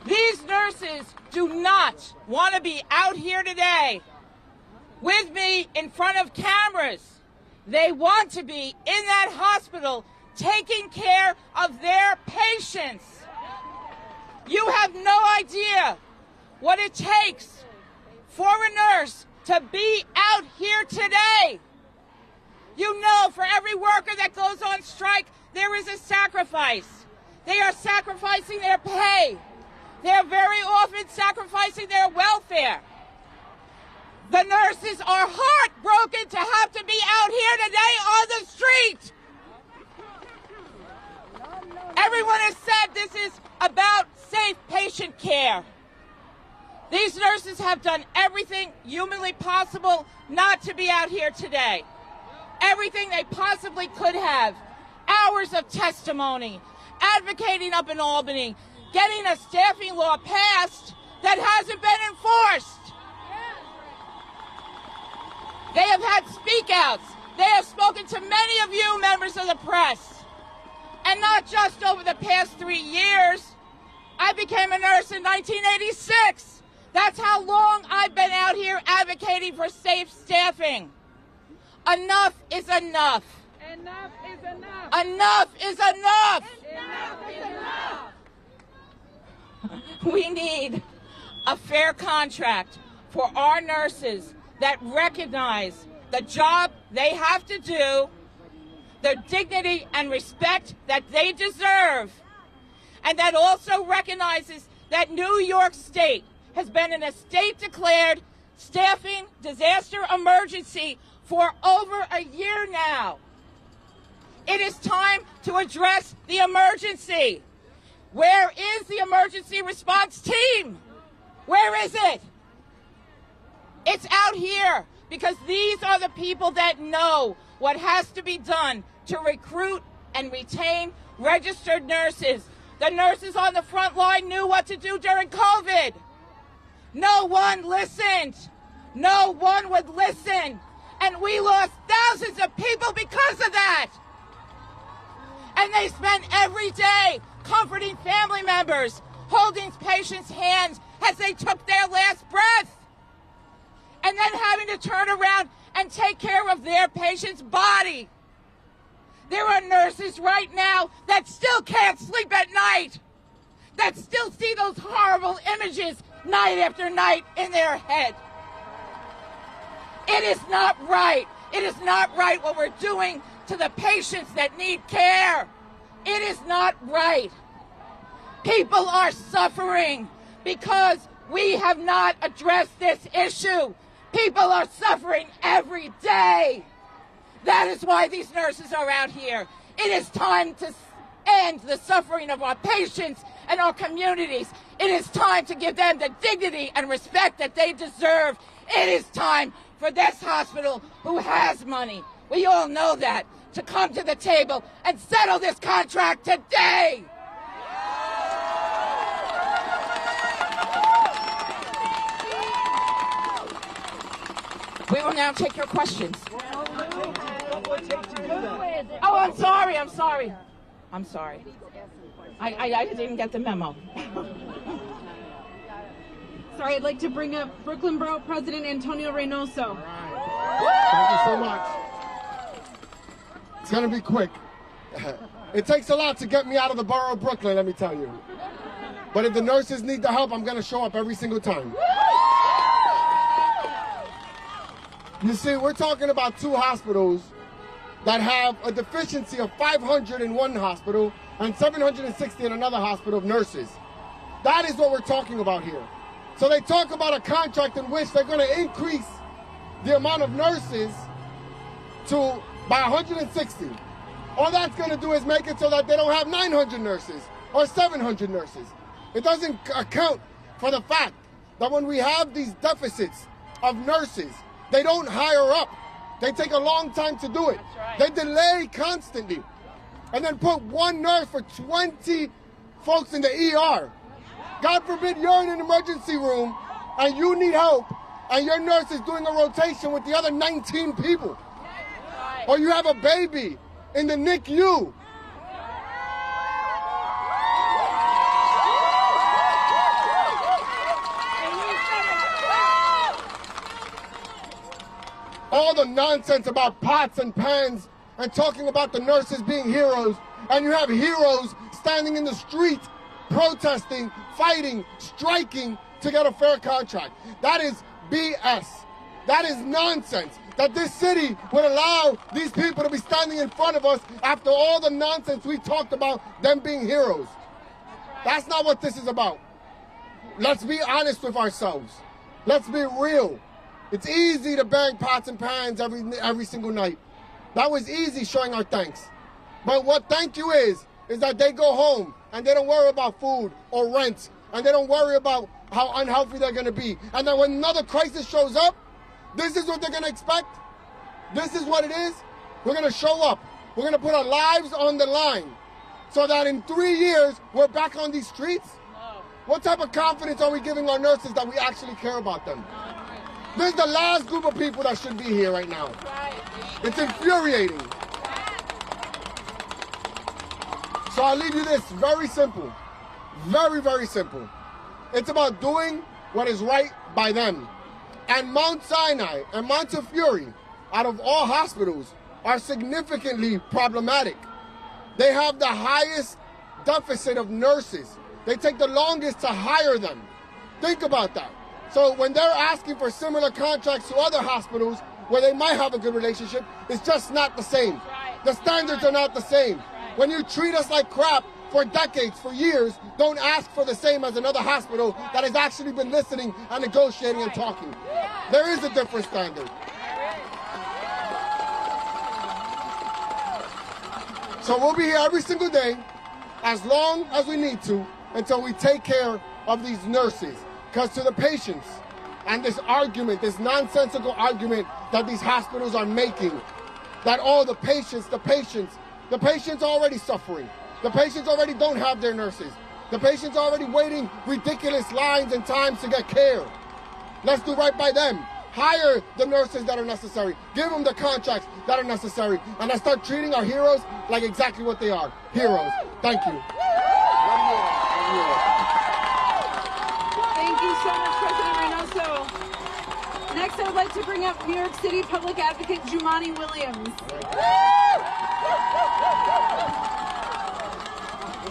These nurses do not want to be out here today with me in front of cameras. They want to be in that hospital taking care of their patients. You have no idea what it takes for a nurse to be out here today. You know, for every worker that goes on strike, there is a sacrifice. They are sacrificing their pay. They are very often sacrificing their welfare. The nurses are heartbroken to have to be out here today on the street. Everyone has said this is about safe patient care. These nurses have done everything humanly possible not to be out here today. Everything they possibly could have. Hours of testimony, advocating up in Albany, getting a staffing law passed that hasn't been enforced. They have had speak-outs. They have spoken to many of you members of the press. And not just over the past 3 years. I became a nurse in 1986. That's how long I've been out here advocating for safe staffing. Enough is enough. Enough is enough. Enough is enough. Enough is enough. We need a fair contract for our nurses that recognize the job they have to do, the dignity and respect that they deserve, and that also recognizes that New York State has been in a state-declared staffing disaster emergency for over a year now. It is time to address the emergency. Where is the emergency response team? Where is it? It's out here because these are the people that know what has to be done to recruit and retain registered nurses. The nurses on the front line knew what to do during COVID. No one listened. No one would listen. And we lost thousands of people because of that. And they spent every day comforting family members, holding patients' hands as they took their last breath, and then having to turn around and take care of their patient's body. There are nurses right now that still can't sleep at night, that still see those horrible images night after night in their head. It is not right. It is not right what we're doing to the patients that need care. It is not right. People are suffering because we have not addressed this issue. People are suffering every day. That is why these nurses are out here. It is time to end the suffering of our patients and our communities. It is time to give them the dignity and respect that they deserve. It is time for this hospital, who has money, we all know that, to come to the table and settle this contract today. We will now take your questions. Oh, I'm sorry. I didn't get the memo. Sorry, I'd like to bring up Brooklyn Borough President Antonio Reynoso. Thank you so much. It's going to be quick. It takes a lot to get me out of the borough of Brooklyn, let me tell you. But if the nurses need the help, I'm going to show up every single time. You see, we're talking about two hospitals that have a deficiency of 500 in one hospital and 760 in another hospital of nurses. That is what we're talking about here. So they talk about a contract in which they're going to increase the amount of nurses by 160. All that's going to do is make it so that they don't have 900 nurses or 700 nurses. It doesn't account for the fact that when we have these deficits of nurses, they don't hire up. They take a long time to do it. Right. They delay constantly. And then put one nurse for 20 folks in the ER. God forbid you're in an emergency room and you need help and your nurse is doing a rotation with the other 19 people. Right. Or you have a baby in the NICU. All the nonsense about pots and pans and talking about the nurses being heroes, and you have heroes standing in the street protesting, fighting, striking to get a fair contract. That is BS. That is nonsense. That this city would allow these people to be standing in front of us after all the nonsense we talked about them being heroes. That's not what this is about. Let's be honest with ourselves. Let's be real. It's easy to bang pots and pans every single night. That was easy, showing our thanks. But what thank you is that they go home and they don't worry about food or rent, and they don't worry about how unhealthy they're going to be. And then when another crisis shows up, this is what they're going to expect. This is what it is. We're going to show up. We're going to put our lives on the line so that in 3 years, we're back on these streets. No. What type of confidence are we giving our nurses that we actually care about them? This is the last group of people that should be here right now. It's infuriating. So I'll leave you this, very simple. Very, very simple. It's about doing what is right by them. And Mount Sinai and Montefiore, out of all hospitals, are significantly problematic. They have the highest deficit of nurses. They take the longest to hire them. Think about that. So when they're asking for similar contracts to other hospitals where they might have a good relationship, it's just not the same. The standards are not the same. When you treat us like crap for decades, for years, don't ask for the same as another hospital that has actually been listening and negotiating and talking. There is a different standard. So we'll be here every single day, as long as we need to, until we take care of these nurses. Because to the patients, and this argument, this nonsensical argument that these hospitals are making, that all the patients are already suffering. The patients already don't have their nurses. The patients are already waiting ridiculous lines and times to get care. Let's do right by them. Hire the nurses that are necessary. Give them the contracts that are necessary. And let's start treating our heroes like exactly what they are. Heroes. Thank you. Thank you so much, President Reynoso. Next, I would like to bring up New York City Public Advocate Jumani Williams.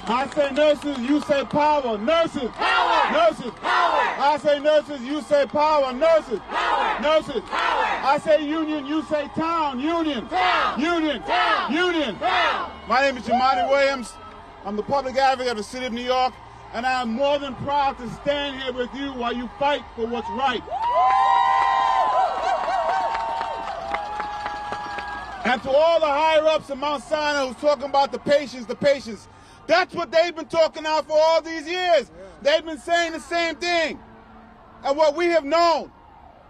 I say nurses, you say power. Nurses. Power. Nurses. Power. I say nurses, you say power. Nurses. Power. Nurses. Power. I say union, you say town. Union. Town. Union. Town. Union. Town. My name is Jumani Williams. I'm the public advocate of the city of New York, and I am more than proud to stand here with you while you fight for what's right. And to all the higher-ups in Mount Sinai who's talking about the patients, that's what they've been talking about for all these years. They've been saying the same thing. And what we have known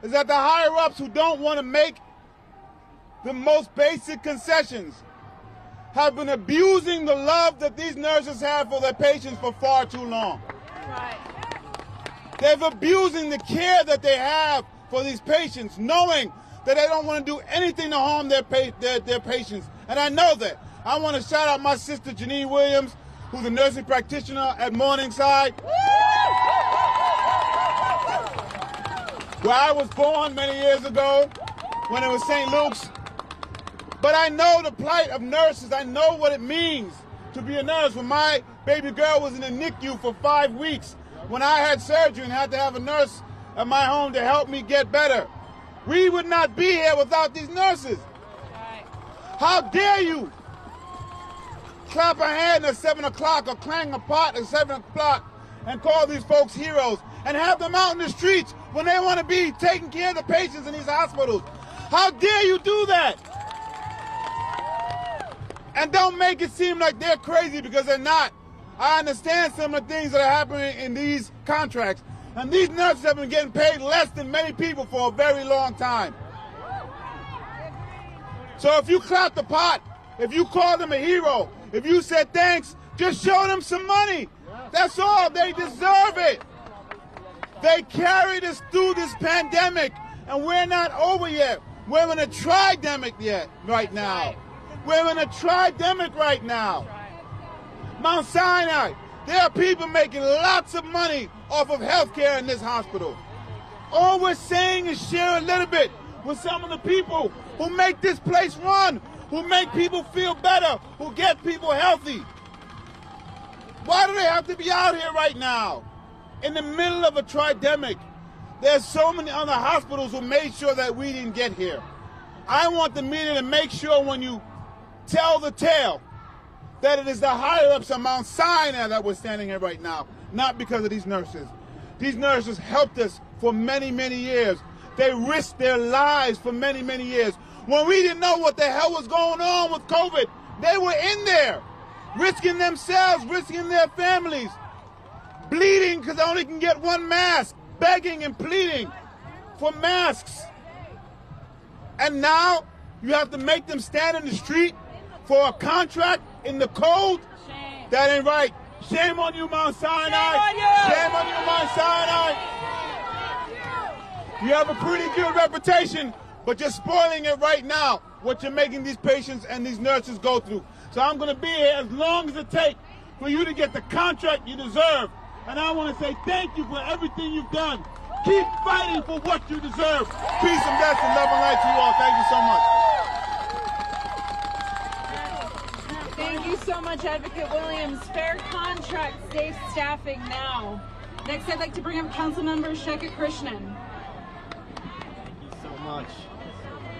is that the higher-ups who don't want to make the most basic concessions have been abusing the love that these nurses have for their patients for far too long. Right. They've abusing the care that they have for these patients, knowing that they don't want to do anything to harm their patients. And I know that. I want to shout out my sister, Janine Williams, who's a nursing practitioner at Morningside, where I was born many years ago when it was St. Luke's. But I know the plight of nurses. I know what it means to be a nurse. When my baby girl was in the NICU for 5 weeks, when I had surgery and had to have a nurse at my home to help me get better, we would not be here without these nurses. How dare you clap a hand at 7 o'clock or clang a pot at 7 o'clock and call these folks heroes and have them out in the streets when they want to be taking care of the patients in these hospitals? How dare you do that? And don't make it seem like they're crazy, because they're not. I understand some of the things that are happening in these contracts. And these nurses have been getting paid less than many people for a very long time. So if you clap the pot, if you call them a hero, if you said thanks, just show them some money. That's all. They deserve it. They carried us through this pandemic, and we're not over yet. We're in a tridemic right now. We're in a tridemic right now. Mount Sinai, there are people making lots of money off of healthcare in this hospital. All we're saying is share a little bit with some of the people who make this place run, who make people feel better, who get people healthy. Why do they have to be out here right now? In the middle of a tridemic. There's so many other hospitals who made sure that we didn't get here. I want the media to make sure when you tell the tale that it is the higher-ups of Mount Sinai that we're standing here right now, not because of these nurses. These nurses helped us for many, many years. They risked their lives for many, many years. When we didn't know what the hell was going on with COVID, they were in there, risking themselves, risking their families, bleeding because they only can get one mask, begging and pleading for masks. And now you have to make them stand in the street for a contract in the cold? Shame. That ain't right. Shame on you, Mount Sinai. Shame on you, Mount Sinai. You have a pretty good reputation, but you're spoiling it right now, what you're making these patients and these nurses go through. So I'm going to be here as long as it takes for you to get the contract you deserve. And I want to say thank you for everything you've done. Keep fighting for what you deserve. Peace and best and love and light to you all. Thank you so much. Thank you so much, Advocate Williams. Fair contract, safe staffing now. Next, I'd like to bring up Councilmember Shekha Krishnan. Thank you so much.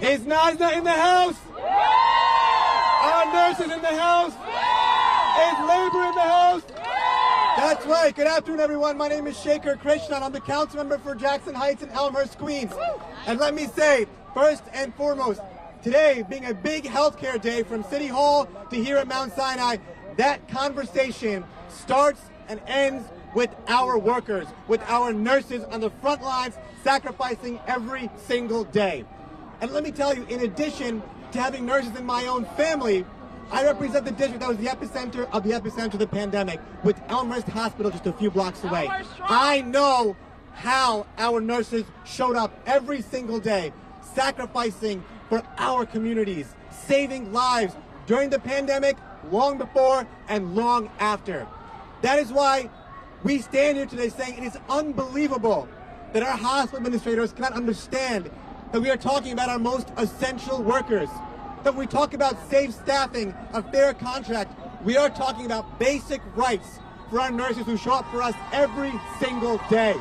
Is Nazna in the house? Are nurses in the house? Is labor in the house? That's right. Good afternoon, everyone. My name is Shekha Krishnan. I'm the council member for Jackson Heights and Elmhurst, Queens. And let me say, first and foremost, today being a big healthcare day from City Hall to here at Mount Sinai, that conversation starts and ends with our workers, with our nurses on the front lines, sacrificing every single day. And let me tell you, in addition to having nurses in my own family, I represent the district that was the epicenter of the pandemic, with Elmhurst Hospital just a few blocks away. I know how our nurses showed up every single day, sacrificing for our communities, saving lives during the pandemic, long before and long after. That is why we stand here today saying it is unbelievable that our hospital administrators cannot understand that we are talking about our most essential workers. That when we talk about safe staffing, a fair contract, we are talking about basic rights for our nurses who show up for us every single day.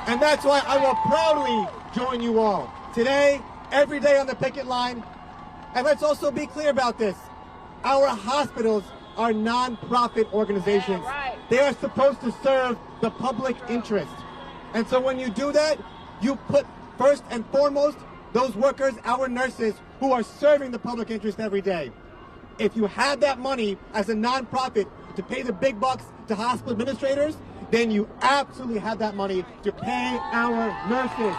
And that's why I will proudly join you all today, every day on the picket line. And let's also be clear about this. Our hospitals are non-profit organizations. They are supposed to serve the public interest. And so when you do that, you put first and foremost those workers, our nurses, who are serving the public interest every day. If you had that money as a non-profit to pay the big bucks to hospital administrators, then you absolutely have that money to pay our nurses.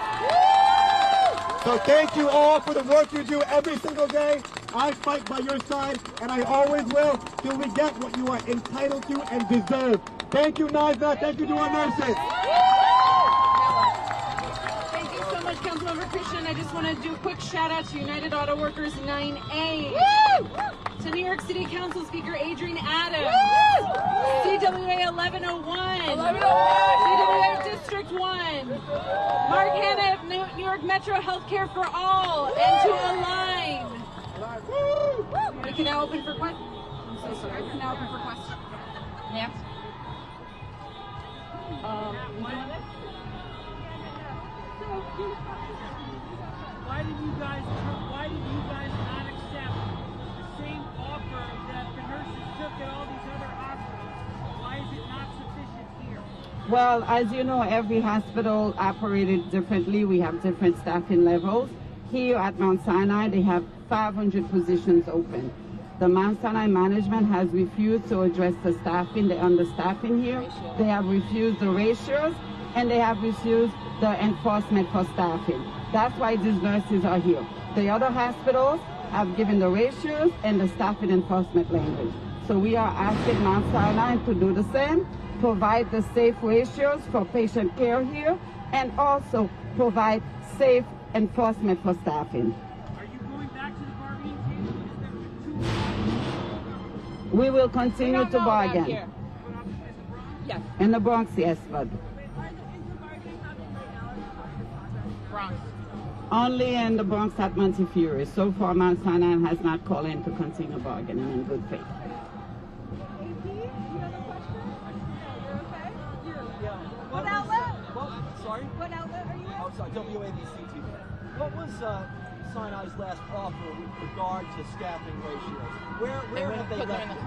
So thank you all for the work you do every single day. I fight by your side, and I always will, till we get what you are entitled to and deserve. Thank you, Naza. Thank you to our nurses. Thank you so much, Councilmember Christian. I just want to do a quick shout out to United Auto Workers 9A, to New York City Council Speaker Adrian Adams, CWA 1101, CWA District 1, Mark Hanna of New York Metro Healthcare for All, and to Align. We can now open for questions. I'm so sorry. We can now open for questions. Yeah. Why did you guys not accept the same offer that the nurses took at all these other hospitals? Why is it not sufficient here? Well, as you know, every hospital operated differently. We have different staffing levels. Here at Mount Sinai, they have 500 positions open. The Mount Sinai management has refused to address the staffing, the understaffing here. They have refused the ratios, and they have refused the enforcement for staffing. That's why these nurses are here. The other hospitals have given the ratios and the staffing enforcement language. So we are asking Mount Sinai to do the same, provide the safe ratios for patient care here, and also provide safe enforcement for staffing. Are you going back to the bargaining table? We will continue to bargain. Yes. In the Bronx, yes, but Bronx. only in the Bronx at Montefiore. So far, Mount Sinai has not called in to continue bargaining in good faith. What outlet? Sorry? What outlet are you in? Oh, sorry, WABC TV. What was Sinai's last offer with regard to staffing ratios? Where have they left it?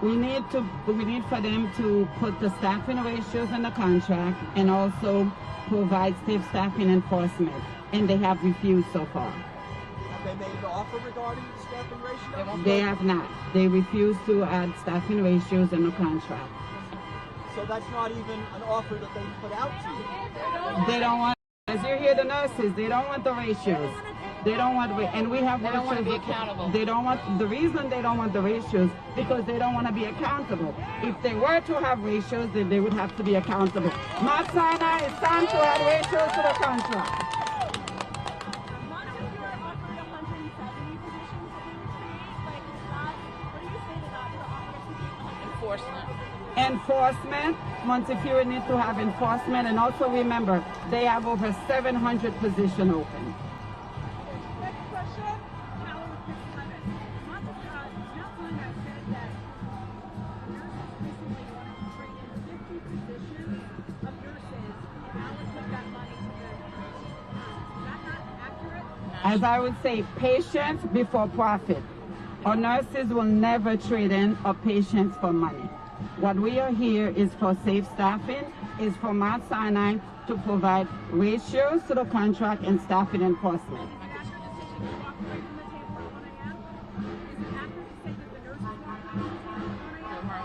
We need for them to put the staffing ratios in the contract and also provide safe staffing enforcement. And they have refused so far. Have they made an offer regarding staffing ratios? They have not. They refuse to add staffing ratios in the contract. So that's not even an offer that they put out to you? They don't want, as you hear the nurses, they don't want the ratios. They don't want, and we have They don't want to be accountable. They don't want, the reason they don't want the ratios, because they don't want to be accountable. If they were to have ratios, then they would have to be accountable. Mount Sinai, it's time to add ratios to the contract. Enforcement, Montefiore needs to have enforcement, and also remember, they have over 700 positions open. Next question. How would this happen? Mount Sinai said that nurses recently wanted to trade in 50 positions of nurses and allocate that money to the nurses. Is that not accurate? As I would say, patients before profit. Our nurses will never trade in our patients for money. What we are here is for safe staffing, is for Mount Sinai to provide ratios to the contract and staffing enforcement.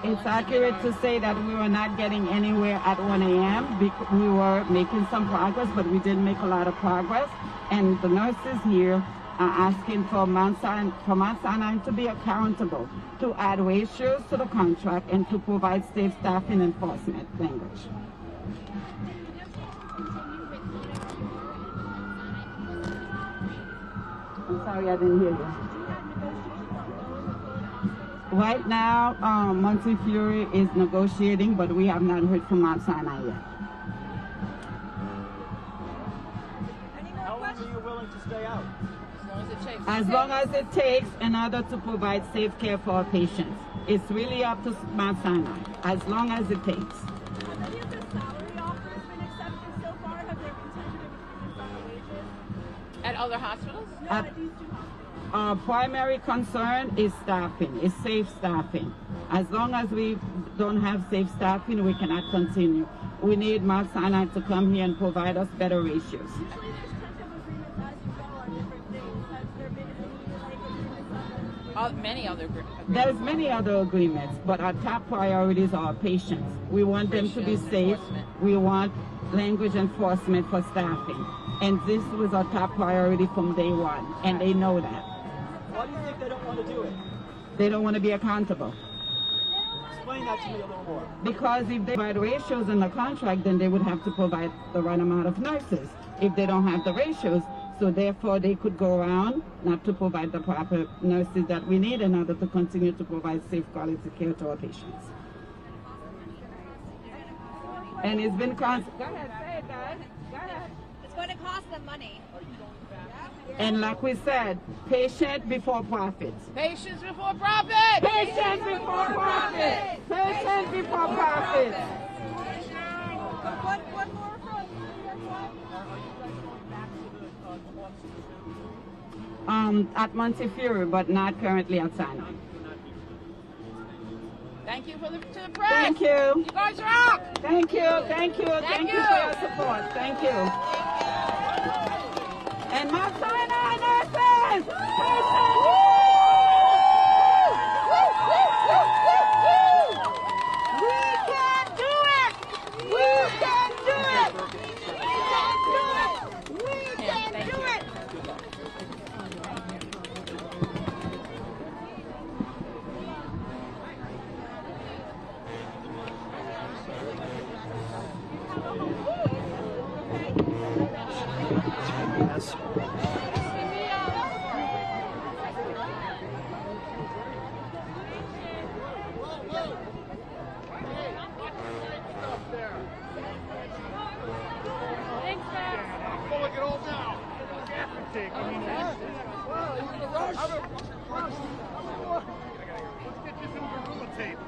It's accurate to say that we were not getting anywhere at 1 a.m. We were making some progress, but we didn't make a lot of progress. And the nurses here are asking for Mount Sinai to be accountable, to add ratios to the contract, and to provide safe staffing enforcement language. I'm sorry, I didn't hear you. Right now, Montefiore is negotiating, but we have not heard from Mount Sinai yet. are you willing to stay out? As long as it takes in order to provide safe care for our patients. It's really up to Mount Sinai, as long as it takes. Have any of the salary offers been accepted so far? Have there been tentative agreements on the wages? At other hospitals? No, at these two hospitals. Our primary concern is staffing, is safe staffing. As long as we don't have safe staffing, we cannot continue. We need Mount Sinai to come here and provide us better ratios. Usually there's tentative agreements as you go on different things. Has there been any agreements on Many other agreements. There's many other agreements, but our top priorities are our patients. We want them to be safe. We want language enforcement for staffing. And this was our top priority from day one, and they know that. Why do you think they don't want to do it? They don't want to be accountable. Explain that to me a little more. Because if they provide ratios in the contract, then they would have to provide the right amount of nurses. If they don't have the ratios, so therefore they could go around not to provide the proper nurses that we need in order to continue to provide safe quality care to our patients. And it's been go ahead, say it, guys. Go ahead. It's going to cost them money. And like we said, patient before profit. Patients before profit! Patient before profit! Patient before profit! One more from At Montefiore, but not currently at Sinai. Thank you to the press. Thank you. You guys rock. Thank you. Thank you. Thank you for your support. Thank you. And Mount Sinai nurses! We can do it! We can do it! We can do it! Yes. Let's get you some gorilla tape.